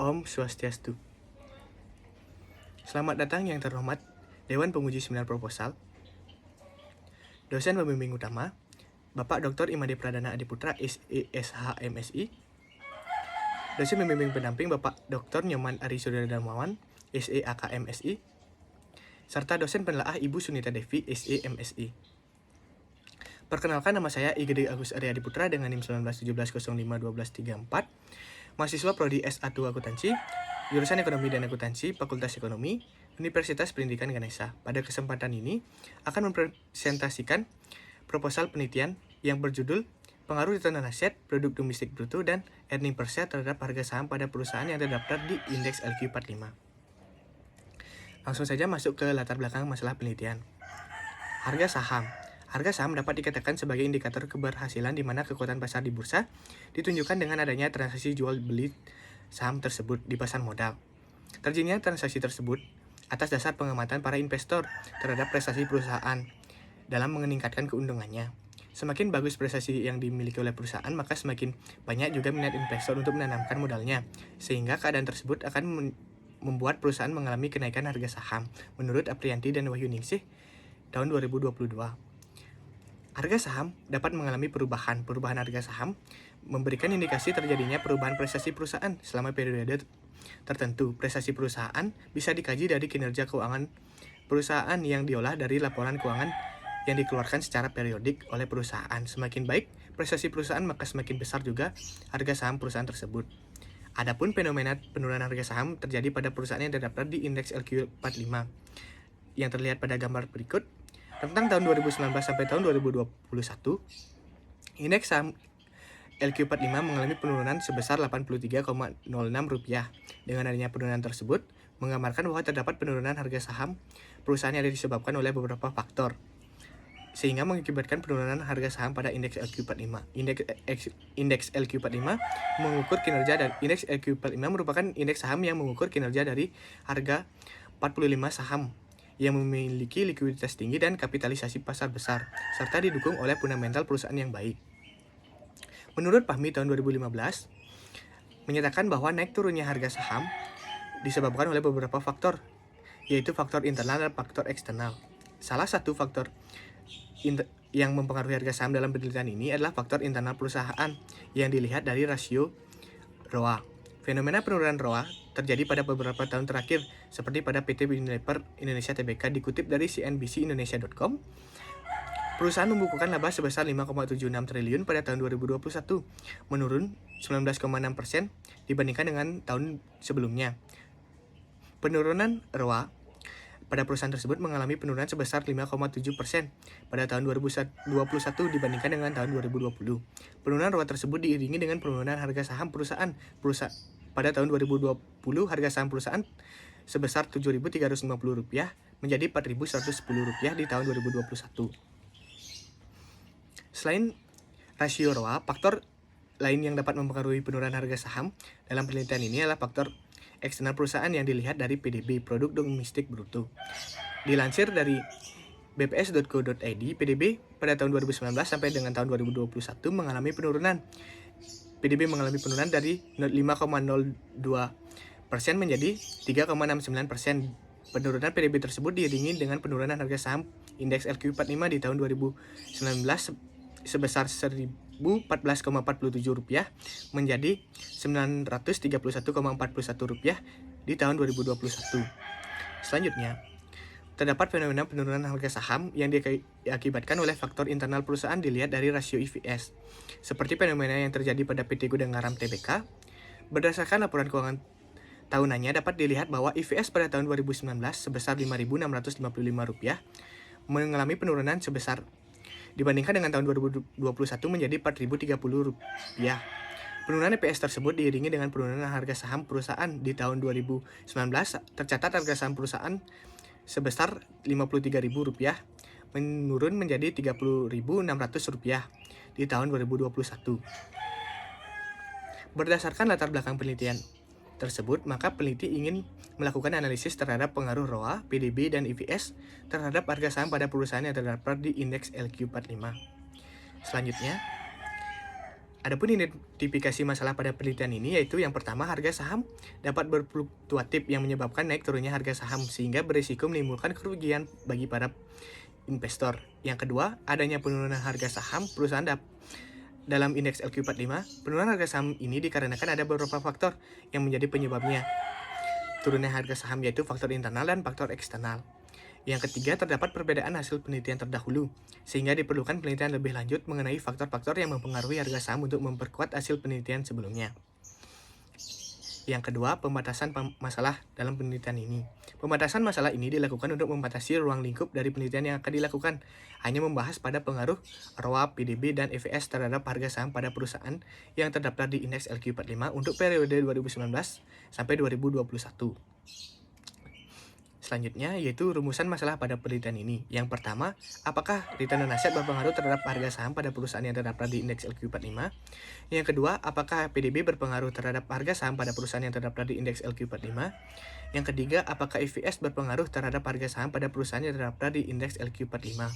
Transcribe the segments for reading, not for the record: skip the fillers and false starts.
Om Swastiastu. Selamat datang yang terhormat Dewan Penguji Seminar Proposal. Dosen pembimbing utama Bapak Dr. Imade Pradana Adiputra, SH MSI. Dosen pembimbing pendamping Bapak Dr. Nyoman Ari Surya Darmawan, SE AK MSI. Serta dosen penelaah Ibu Sunita Devi, SE MSI. Perkenalkan, nama saya IGD Agus Arya Adiputra dengan NIM 1917051234. Mahasiswa Prodi S1 Akuntansi, jurusan Ekonomi dan Akuntansi, Fakultas Ekonomi, Universitas Pendidikan Ganesha. Pada kesempatan ini akan mempresentasikan proposal penelitian yang berjudul Pengaruh Return on Asset, Produk Domestik Bruto, dan Earning per Share terhadap harga saham pada perusahaan yang terdaftar di Indeks LQ45. Langsung saja masuk ke latar belakang masalah penelitian. Harga saham. Harga saham dapat dikatakan sebagai indikator keberhasilan di mana kekuatan pasar di bursa ditunjukkan dengan adanya transaksi jual beli saham tersebut di pasar modal. Terjadinya transaksi tersebut atas dasar pengamatan para investor terhadap prestasi perusahaan dalam meningkatkan keuntungannya. Semakin bagus prestasi yang dimiliki oleh perusahaan, maka semakin banyak juga minat investor untuk menanamkan modalnya, sehingga keadaan tersebut akan membuat perusahaan mengalami kenaikan harga saham, menurut Aprianti dan Wahyuningsih tahun 2022. Harga saham dapat mengalami perubahan. Perubahan harga saham memberikan indikasi terjadinya perubahan prestasi perusahaan selama periode tertentu. Prestasi perusahaan bisa dikaji dari kinerja keuangan perusahaan yang diolah dari laporan keuangan yang dikeluarkan secara periodik oleh perusahaan. Semakin baik prestasi perusahaan, maka semakin besar juga harga saham perusahaan tersebut. Adapun fenomena penurunan harga saham terjadi pada perusahaan yang terdaftar di Indeks LQ45 yang terlihat pada gambar berikut. Tentang tahun 2019 sampai tahun 2021, indeks saham LQ45 mengalami penurunan sebesar Rp83,06. Dengan adanya penurunan tersebut, menggambarkan bahwa terdapat penurunan harga saham perusahaan yang disebabkan oleh beberapa faktor, sehingga mengakibatkan penurunan harga saham pada indeks LQ45. Indeks LQ45 mengukur kinerja dari indeks LQ45 merupakan indeks saham yang mengukur kinerja dari harga 45 saham yang memiliki likuiditas tinggi dan kapitalisasi pasar besar, serta didukung oleh fundamental perusahaan yang baik. Menurut Fahmi tahun 2015, menyatakan bahwa naik turunnya harga saham disebabkan oleh beberapa faktor, yaitu faktor internal dan faktor eksternal. Salah satu faktor yang mempengaruhi harga saham dalam penelitian ini adalah faktor internal perusahaan yang dilihat dari rasio ROA. Fenomena penurunan ROA terjadi pada beberapa tahun terakhir, seperti pada PT Unilever Indonesia Tbk. Dikutip dari cnbcindonesia.com, perusahaan membukukan laba sebesar 5,76 triliun pada tahun 2021, menurun 19,6% dibandingkan dengan tahun sebelumnya. Penurunan ROA pada perusahaan tersebut mengalami penurunan sebesar 5,7% pada tahun 2021 dibandingkan dengan tahun 2020. Penurunan ROA tersebut diiringi dengan penurunan harga saham perusahaan. Pada tahun 2020, harga saham perusahaan sebesar Rp7.350 menjadi Rp4.110 di tahun 2021. Selain rasio ROA, faktor lain yang dapat mempengaruhi penurunan harga saham dalam penelitian ini adalah faktor eksternal perusahaan yang dilihat dari PDB, Produk Domestik Bruto. Dilansir dari bps.co.id, PDB pada tahun 2019 sampai dengan tahun 2021 mengalami penurunan. PDB mengalami penurunan dari 5,02% menjadi 3,69%. Penurunan PDB tersebut diiringi dengan penurunan harga saham indeks LQ45 di tahun 2019 sebesar Rp1.014,47 menjadi Rp931,41 di tahun 2021. Selanjutnya, terdapat fenomena penurunan harga saham yang diakibatkan oleh faktor internal perusahaan dilihat dari rasio EPS, seperti fenomena yang terjadi pada PT Gudang Garam Tbk. Berdasarkan laporan keuangan tahunannya, dapat dilihat bahwa EPS pada tahun 2019 sebesar Rp5.655 mengalami penurunan sebesar dibandingkan dengan tahun 2021 menjadi Rp4.030. Penurunan EPS tersebut diiringi dengan penurunan harga saham perusahaan. Di tahun 2019 tercatat harga saham perusahaan sebesar Rp53.000 menurun menjadi Rp30.600 di tahun 2021. Berdasarkan latar belakang penelitian tersebut, maka peneliti ingin melakukan analisis terhadap pengaruh ROA, PDB, dan EPS terhadap harga saham pada perusahaan yang terdaftar di indeks LQ45. Selanjutnya, Adapun identifikasi masalah pada penelitian ini yaitu yang pertama, harga saham dapat berfluktuatif yang menyebabkan naik turunnya harga saham sehingga berisiko menimbulkan kerugian bagi para investor. Yang kedua, adanya penurunan harga saham perusahaan dalam indeks LQ45. Penurunan harga saham ini dikarenakan ada beberapa faktor yang menjadi penyebabnya. Turunnya harga saham yaitu faktor internal dan faktor eksternal. Yang ketiga, terdapat perbedaan hasil penelitian terdahulu, sehingga diperlukan penelitian lebih lanjut mengenai faktor-faktor yang mempengaruhi harga saham untuk memperkuat hasil penelitian sebelumnya. Yang kedua, pembatasan masalah dalam penelitian ini. Pembatasan masalah ini dilakukan untuk membatasi ruang lingkup dari penelitian yang akan dilakukan, hanya membahas pada pengaruh ROA, PDB, dan EVS terhadap harga saham pada perusahaan yang terdaftar di indeks LQ45 untuk periode 2019 sampai 2021. Selanjutnya yaitu rumusan masalah pada penelitian ini. Yang pertama, apakah return on asset berpengaruh terhadap harga saham pada perusahaan yang terdaftar di indeks LQ45? Yang kedua, apakah PDB berpengaruh terhadap harga saham pada perusahaan yang terdaftar di indeks LQ45? Yang ketiga, apakah EVS berpengaruh terhadap harga saham pada perusahaan yang terdaftar di indeks LQ45?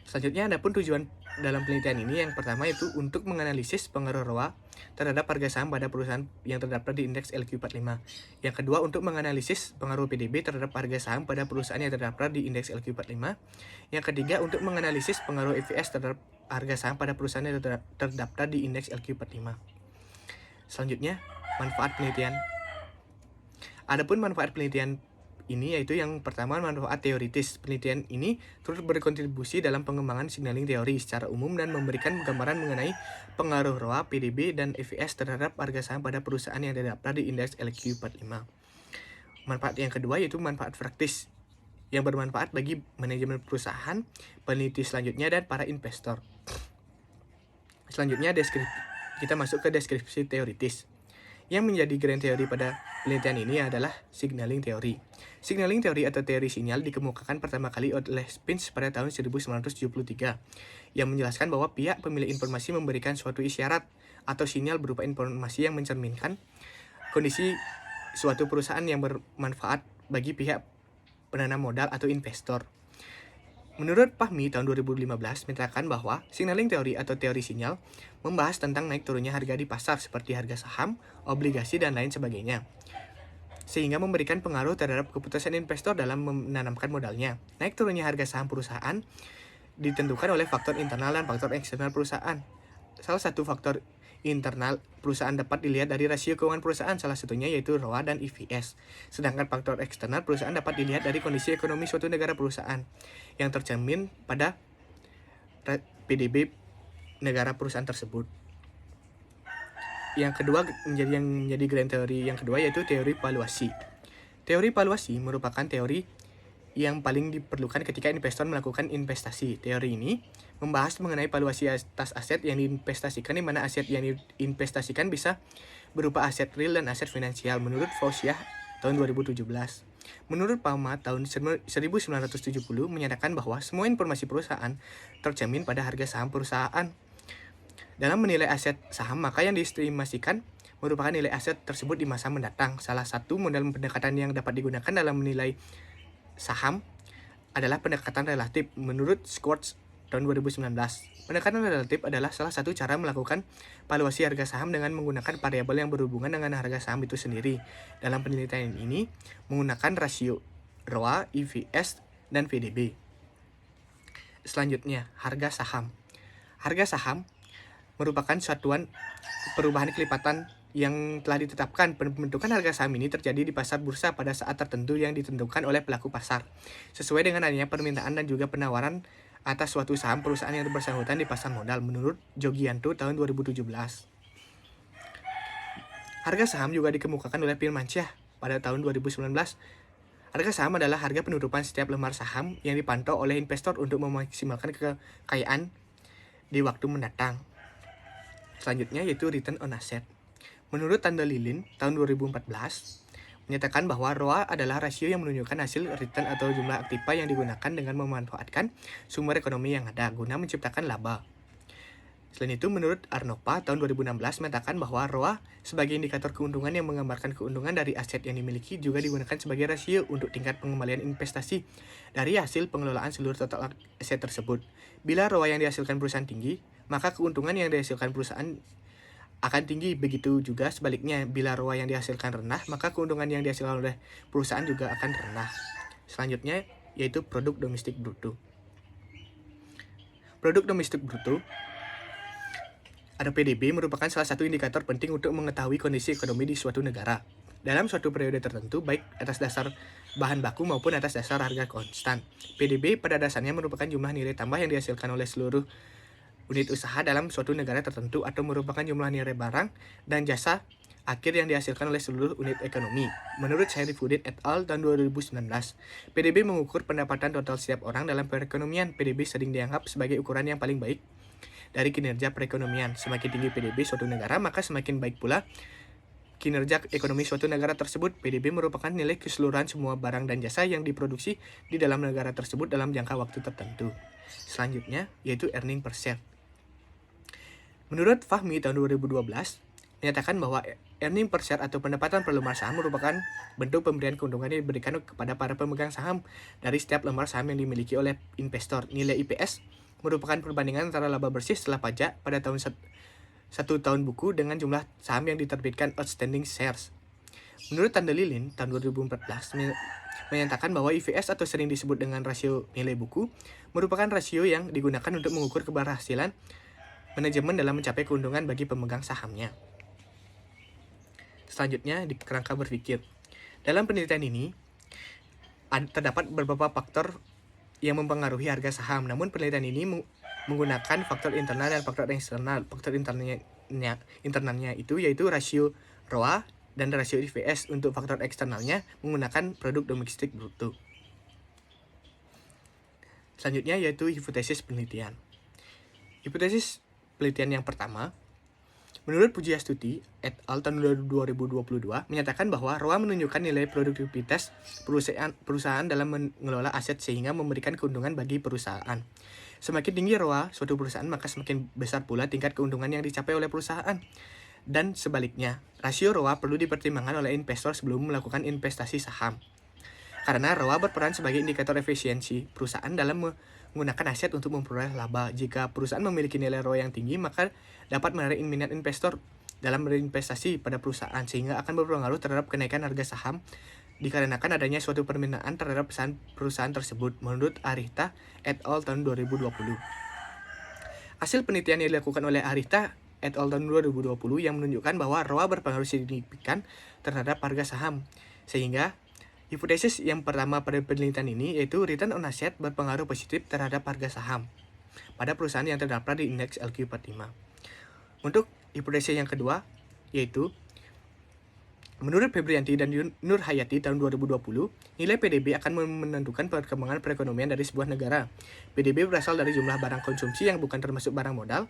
Selanjutnya, adapun tujuan dalam penelitian ini yang pertama itu untuk menganalisis pengaruh ROA terhadap harga saham pada perusahaan yang terdaftar di indeks LQ45. Yang kedua, untuk menganalisis pengaruh PDB terhadap harga saham pada perusahaan yang terdaftar di indeks LQ45. Yang ketiga, untuk menganalisis pengaruh EVS terhadap harga saham pada perusahaan yang terdaftar di indeks LQ45. Selanjutnya, manfaat penelitian. Adapun manfaat penelitian ini yaitu yang pertama, manfaat teoritis. Penelitian ini turut berkontribusi dalam pengembangan signaling teori secara umum dan memberikan gambaran mengenai pengaruh ROA, PDB, dan EVS terhadap harga saham pada perusahaan yang terdaftar di indeks LQ45. Manfaat yang kedua yaitu manfaat praktis yang bermanfaat bagi manajemen perusahaan, peneliti selanjutnya, dan para investor. Selanjutnya, kita masuk ke deskripsi teoritis. Yang menjadi grand teori pada penelitian ini adalah signaling teori. Signaling teori atau teori sinyal dikemukakan pertama kali oleh Spence pada tahun 1973, yang menjelaskan bahwa pihak pemilik informasi memberikan suatu isyarat atau sinyal berupa informasi yang mencerminkan kondisi suatu perusahaan yang bermanfaat bagi pihak penanam modal atau investor. Menurut Fahmi tahun 2015 menyatakan bahwa signaling teori atau teori sinyal membahas tentang naik turunnya harga di pasar seperti harga saham, obligasi, dan lain sebagainya, sehingga memberikan pengaruh terhadap keputusan investor dalam menanamkan modalnya. Naik turunnya harga saham perusahaan ditentukan oleh faktor internal dan faktor eksternal perusahaan. Salah satu faktor internal perusahaan dapat dilihat dari rasio keuangan perusahaan, salah satunya yaitu ROA dan EVS. Sedangkan faktor eksternal perusahaan dapat dilihat dari kondisi ekonomi suatu negara perusahaan yang tercermin pada PDB negara perusahaan tersebut. Yang kedua yang menjadi grand teori yang kedua yaitu teori valuasi. Teori valuasi merupakan teori yang paling diperlukan ketika investor melakukan investasi. Teori ini membahas mengenai valuasi atas aset yang diinvestasikan, di mana aset yang diinvestasikan bisa berupa aset real dan aset finansial menurut Fauziah tahun 2017. Menurut Palma tahun 1970 menyatakan bahwa semua informasi perusahaan tercermin pada harga saham perusahaan. Dalam menilai aset saham, maka yang diestimasikan merupakan nilai aset tersebut di masa mendatang. Salah satu model pendekatan yang dapat digunakan dalam menilai saham adalah pendekatan relatif menurut Schwartz tahun 2019. Pendekatan relatif adalah salah satu cara melakukan valuasi harga saham dengan menggunakan variabel yang berhubungan dengan harga saham itu sendiri. Dalam penelitian ini menggunakan rasio ROA, EVS, dan PDB. Selanjutnya, harga saham. Harga saham merupakan satuan perubahan kelipatan yang telah ditetapkan. Pembentukan harga saham ini terjadi di pasar bursa pada saat tertentu yang ditentukan oleh pelaku pasar, sesuai dengan adanya permintaan dan juga penawaran atas suatu saham perusahaan yang bersangkutan di pasar modal, menurut Jogianto tahun 2017. Harga saham juga dikemukakan oleh Firmansyah pada tahun 2019. Harga saham adalah harga penutupan setiap lembar saham yang dipantau oleh investor untuk memaksimalkan kekayaan di waktu mendatang. Selanjutnya yaitu return on asset. Menurut Tanda Lilin tahun 2014 menyatakan bahwa ROA adalah rasio yang menunjukkan hasil return atau jumlah aktiva yang digunakan dengan memanfaatkan sumber ekonomi yang ada guna menciptakan laba. Selain itu, menurut Arnova tahun 2016 menyatakan bahwa ROA sebagai indikator keuntungan yang menggambarkan keuntungan dari aset yang dimiliki juga digunakan sebagai rasio untuk tingkat pengembalian investasi dari hasil pengelolaan seluruh total aset tersebut. Bila ROA yang dihasilkan perusahaan tinggi, maka keuntungan yang dihasilkan perusahaan akan tinggi. Begitu juga sebaliknya, bila ROA yang dihasilkan rendah, maka keuntungan yang dihasilkan oleh perusahaan juga akan rendah. Selanjutnya yaitu produk domestik bruto. Produk domestik bruto atau PDB merupakan salah satu indikator penting untuk mengetahui kondisi ekonomi di suatu negara dalam suatu periode tertentu, baik atas dasar bahan baku maupun atas dasar harga konstan. PDB pada dasarnya merupakan jumlah nilai tambah yang dihasilkan oleh seluruh unit usaha dalam suatu negara tertentu atau merupakan jumlah nilai barang dan jasa akhir yang dihasilkan oleh seluruh unit ekonomi. Menurut Sharifudin et al. Tahun 2019, PDB mengukur pendapatan total setiap orang dalam perekonomian. PDB sering dianggap sebagai ukuran yang paling baik dari kinerja perekonomian. Semakin tinggi PDB suatu negara, maka semakin baik pula kinerja ekonomi suatu negara tersebut. PDB merupakan nilai keseluruhan semua barang dan jasa yang diproduksi di dalam negara tersebut dalam jangka waktu tertentu. Selanjutnya, yaitu earning per share. Menurut Fahmi tahun 2012, menyatakan bahwa earning per share atau pendapatan per lembar saham merupakan bentuk pemberian keuntungan yang diberikan kepada para pemegang saham dari setiap lembar saham yang dimiliki oleh investor. Nilai IPS merupakan perbandingan antara laba bersih setelah pajak pada satu tahun buku dengan jumlah saham yang diterbitkan outstanding shares. Menurut Tandelilin tahun 2014 menyatakan bahwa IPS atau sering disebut dengan rasio nilai buku merupakan rasio yang digunakan untuk mengukur keberhasilan manajemen dalam mencapai keuntungan bagi pemegang sahamnya. Selanjutnya, di kerangka berpikir. Dalam penelitian ini terdapat beberapa faktor yang mempengaruhi harga saham, namun penelitian ini menggunakan faktor internal dan faktor eksternal. Faktor internalnya itu yaitu rasio ROA dan rasio IPS. Untuk faktor eksternalnya menggunakan produk domestik bruto. Selanjutnya yaitu hipotesis penelitian. Hipotesis penelitian yang pertama, menurut Pujiastuti et al. Tahun 2022 menyatakan bahwa ROA menunjukkan nilai produktivitas perusahaan dalam mengelola aset sehingga memberikan keuntungan bagi perusahaan. Semakin tinggi ROA suatu perusahaan, maka semakin besar pula tingkat keuntungan yang dicapai oleh perusahaan. Dan sebaliknya, rasio ROA perlu dipertimbangkan oleh investor sebelum melakukan investasi saham. Karena ROA berperan sebagai indikator efisiensi perusahaan dalam menggunakan aset untuk memperoleh laba. Jika perusahaan memiliki nilai ROA yang tinggi, maka dapat menarik minat investor dalam berinvestasi pada perusahaan, sehingga akan berpengaruh terhadap kenaikan harga saham dikarenakan adanya suatu permintaan terhadap perusahaan tersebut. Menurut Arista et al. Tahun 2020. Hasil penelitian yang dilakukan oleh Arista et al. Tahun 2020 yang menunjukkan bahwa ROA berpengaruh signifikan terhadap harga saham. Sehingga hipotesis yang pertama pada penelitian ini yaitu return on asset berpengaruh positif terhadap harga saham pada perusahaan yang terdaftar di indeks LQ45. Untuk hipotesis yang kedua yaitu menurut Febrianti dan Nur Hayati tahun 2020, nilai PDB akan menentukan perkembangan perekonomian dari sebuah negara. PDB berasal dari jumlah barang konsumsi yang bukan termasuk barang modal.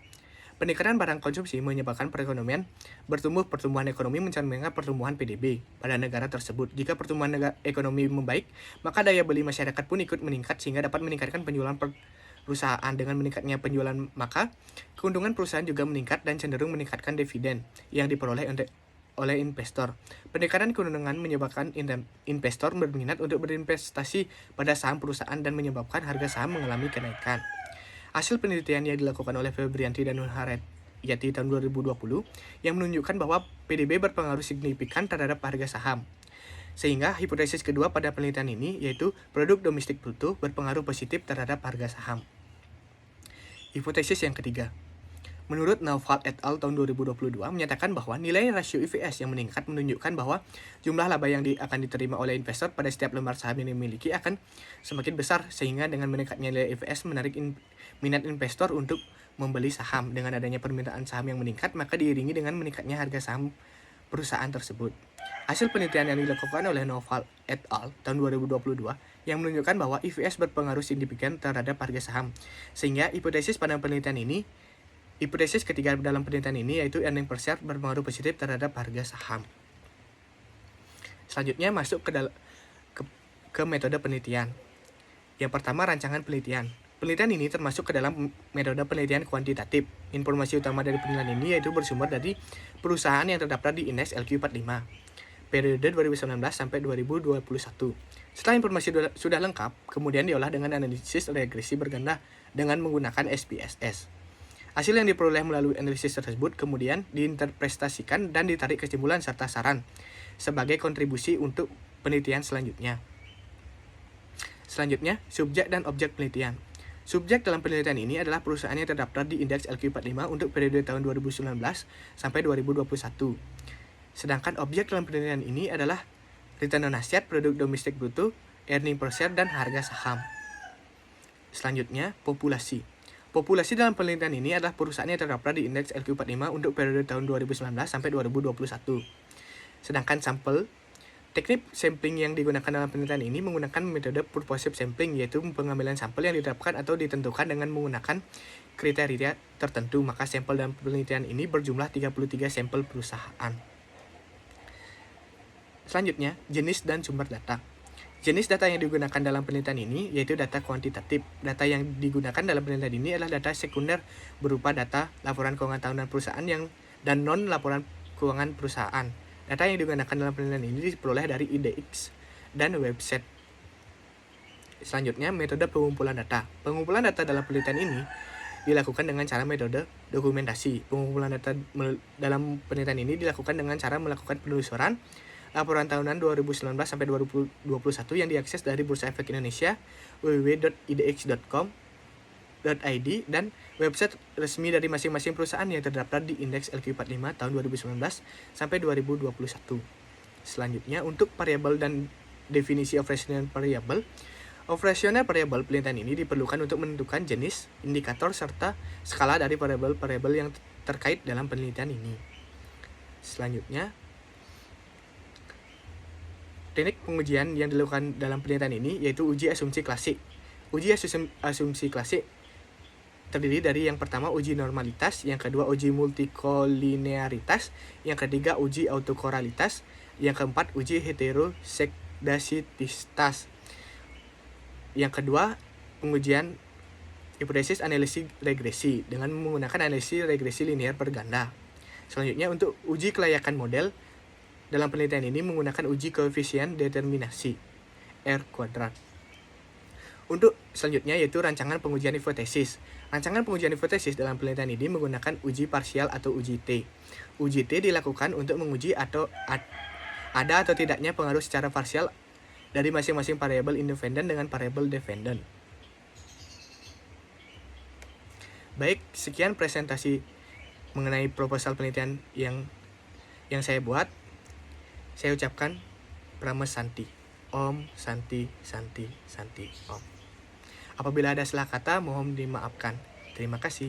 Peningkatan barang konsumsi menyebabkan perekonomian bertumbuh. Pertumbuhan ekonomi mencerminkan pertumbuhan PDB pada negara tersebut. Jika pertumbuhan ekonomi membaik, maka daya beli masyarakat pun ikut meningkat sehingga dapat meningkatkan penjualan perusahaan. Dengan meningkatnya penjualan, maka keuntungan perusahaan juga meningkat dan cenderung meningkatkan dividen yang diperoleh oleh investor. Peningkatan keuntungan menyebabkan investor berminat untuk berinvestasi pada saham perusahaan dan menyebabkan harga saham mengalami kenaikan. Hasil penelitian yang dilakukan oleh Febrianti dan Nur Hayati tahun 2020 yang menunjukkan bahwa PDB berpengaruh signifikan terhadap harga saham. Sehingga hipotesis kedua pada penelitian ini yaitu produk domestik bruto berpengaruh positif terhadap harga saham. Hipotesis yang ketiga. Menurut Naufal et al. Tahun 2022 menyatakan bahwa nilai rasio IPS yang meningkat menunjukkan bahwa jumlah laba yang akan diterima oleh investor pada setiap lembar saham yang dimiliki akan semakin besar, sehingga dengan meningkatnya nilai IPS menarik minat investor untuk membeli saham. Dengan adanya permintaan saham yang meningkat, maka diiringi dengan meningkatnya harga saham perusahaan tersebut. Hasil penelitian yang dilakukan oleh Naufal et al. Tahun 2022 yang menunjukkan bahwa IPS berpengaruh signifikan terhadap harga saham. Sehingga hipotesis pada penelitian ini hipotesis ketiga dalam penelitian ini yaitu earning per share berpengaruh positif terhadap harga saham. Selanjutnya masuk ke metode penelitian. Yang pertama, rancangan penelitian. Penelitian ini termasuk ke dalam metode penelitian kuantitatif. Informasi utama dari penelitian ini yaitu bersumber dari perusahaan yang terdaftar di indeks LQ45 periode 2019 sampai 2021. Setelah informasi sudah lengkap, kemudian diolah dengan analisis regresi berganda dengan menggunakan SPSS. Hasil yang diperoleh melalui analisis tersebut kemudian diinterpretasikan dan ditarik kesimpulan serta saran sebagai kontribusi untuk penelitian selanjutnya. Selanjutnya, subjek dan objek penelitian. Subjek dalam penelitian ini adalah perusahaan yang terdaftar di indeks LQ45 untuk periode tahun 2019 sampai 2021. Sedangkan objek dalam penelitian ini adalah return on asset, produk domestik bruto, earning per share, dan harga saham. Selanjutnya, populasi. Populasi dalam penelitian ini adalah perusahaan yang terdaftar di indeks LQ45 untuk periode tahun 2019 sampai 2021. Sedangkan sampel, teknik sampling yang digunakan dalam penelitian ini menggunakan metode purposive sampling, yaitu pengambilan sampel yang diterapkan atau ditentukan dengan menggunakan kriteria tertentu. Maka sampel dalam penelitian ini berjumlah 33 sampel perusahaan. Selanjutnya, jenis dan sumber data. Jenis data yang digunakan dalam penelitian ini yaitu data kuantitatif. Data yang digunakan dalam penelitian ini adalah data sekunder berupa data laporan keuangan tahunan perusahaan dan non-laporan keuangan perusahaan. Data yang digunakan dalam penelitian ini diperoleh dari IDX dan website. Selanjutnya, metode pengumpulan data. Pengumpulan data dalam penelitian ini dilakukan dengan cara metode dokumentasi. Pengumpulan data dalam penelitian ini dilakukan dengan cara melakukan penelusuran laporan tahunan 2019 sampai 2021 yang diakses dari Bursa Efek Indonesia, www.idx.com.id, dan website resmi dari masing-masing perusahaan yang terdaftar di indeks LQ45 tahun 2019 sampai 2021. Selanjutnya, untuk variabel dan definisi operational variable. Operational variable penelitian ini diperlukan untuk menentukan jenis, indikator, serta skala dari variabel-variabel yang terkait dalam penelitian ini. Selanjutnya, teknik pengujian yang dilakukan dalam penelitian ini yaitu uji asumsi klasik. Uji asumsi klasik terdiri dari yang pertama uji normalitas, yang kedua uji multikolinearitas, yang ketiga uji autokoralitas, yang keempat uji heteroskedasititas. Yang kedua, pengujian hipotesis analisis regresi dengan menggunakan analisis regresi linear berganda. Selanjutnya, untuk uji kelayakan model dalam penelitian ini menggunakan uji koefisien determinasi R². Untuk selanjutnya yaitu rancangan pengujian hipotesis. Rancangan pengujian hipotesis dalam penelitian ini menggunakan uji parsial atau uji T. Uji T dilakukan untuk menguji ada atau tidaknya pengaruh secara parsial dari masing-masing variabel independen dengan variabel dependen. Baik, sekian presentasi mengenai proposal penelitian yang saya buat. Saya ucapkan Brahma Santi. Om Santi Santi Santi Om. Apabila ada salah kata, mohon dimaafkan. Terima kasih.